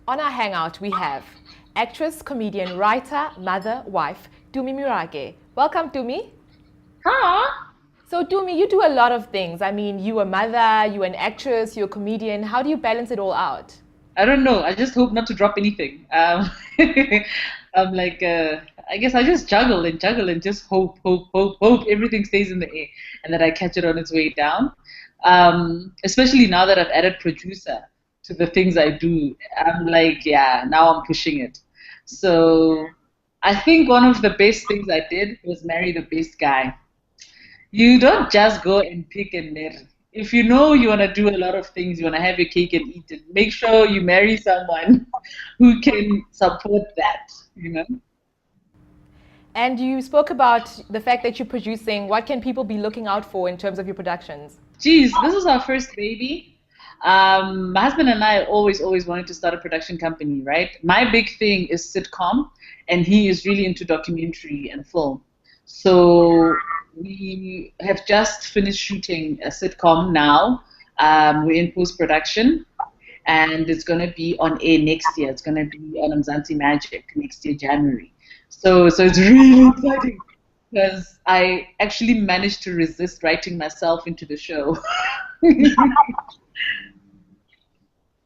On our hangout, we have actress, comedian, writer, mother, wife, Tumi Morake. Welcome, Tumi. Huh? So, Tumi, you do a lot of things. I mean, you're a mother, you're an actress, you're a comedian. How do you balance it all out? I don't know. I just hope not to drop anything. I'm like, I guess I just juggle and just hope everything stays in the air and that I catch it on its way down. Especially now that I've added producer to the things I do, I'm like, yeah, now I'm pushing it. So I think one of the best things I did was marry the best guy. You don't just go and pick and marry. If you know you want to do a lot of things, you want to have your cake and eat it, make sure you marry someone who can support that, you know? And you spoke about the fact that you're producing. What can people be looking out for in terms of your productions? Geez, this is our first baby. My husband and I always wanted to start a production company, right? My big thing is sitcom, and he is really into documentary and film. So we have just finished shooting a sitcom now. We're in post production, and it's going to be on air next year. It's going to be on Mzansi Magic next year, January. So it's really exciting because I actually managed to resist writing myself into the show.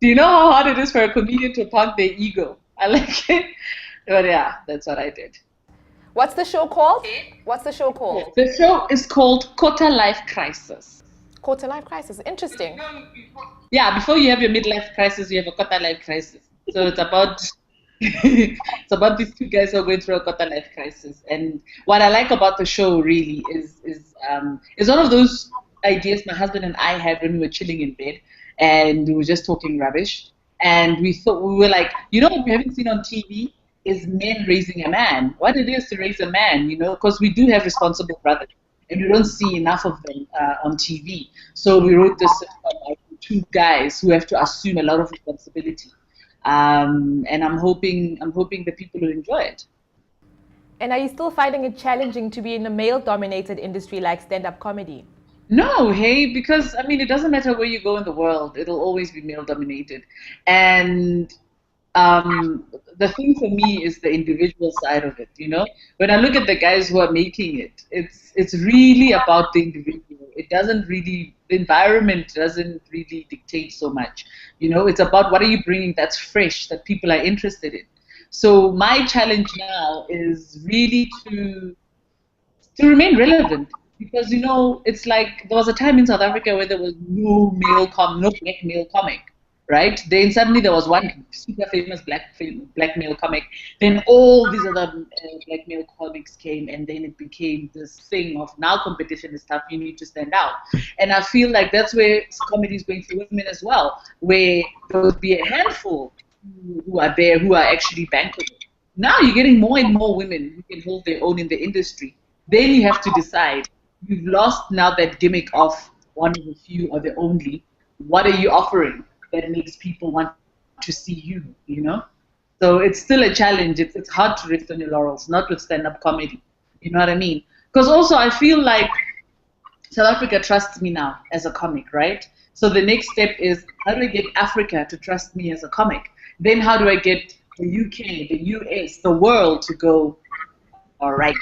Do you know how hard it is for a comedian to park their ego? I like it. But yeah, that's what I did. What's the show called? What's the show called? The show is called Quarter Life Crisis. Quarter Life Crisis. Interesting. Yeah, before you have your midlife crisis, you have a quarter life crisis. So it's about it's about these two guys who are going through a quarter life crisis. And what I like about the show really is one of those ideas my husband and I had when we were chilling in bed and we were just talking rubbish. And we were like, you know what we haven't seen on TV is men raising a man. What it is to raise a man, you know, because we do have responsible brothers and we don't see enough of them on TV. So we wrote this two guys who have to assume a lot of responsibility. And I'm hoping that people will enjoy it. And are you still finding it challenging to be in a male dominated industry like stand up comedy? No, hey, because I mean, it doesn't matter where you go in the world, it'll always be male dominated. And um, the thing for me is the individual side of it, you know? When I look at the guys who are making it, it's really about the individual. It doesn't really, the environment doesn't really dictate so much. You know, it's about what are you bringing that's fresh, that people are interested in. So my challenge now is really to remain relevant because you know it's like there was a time in South Africa where there was no black male comic, right? Then suddenly there was one super famous black male comic. Then all these other black male comics came, and then it became this thing of now competition is tough. You need to stand out, and I feel like that's where comedy is going for women as well, where there will be a handful who are there who are actually bankable. Now you're getting more and more women who can hold their own in the industry. Then you have to decide. You've lost now that gimmick of one of the few or the only. What are you offering that makes people want to see you, you know? So it's still a challenge. It's hard to rest on your laurels, not with stand-up comedy. You know what I mean? Because also I feel like South Africa trusts me now as a comic, right? So the next step is how do I get Africa to trust me as a comic? Then how do I get the UK, the US, the world to go, all right,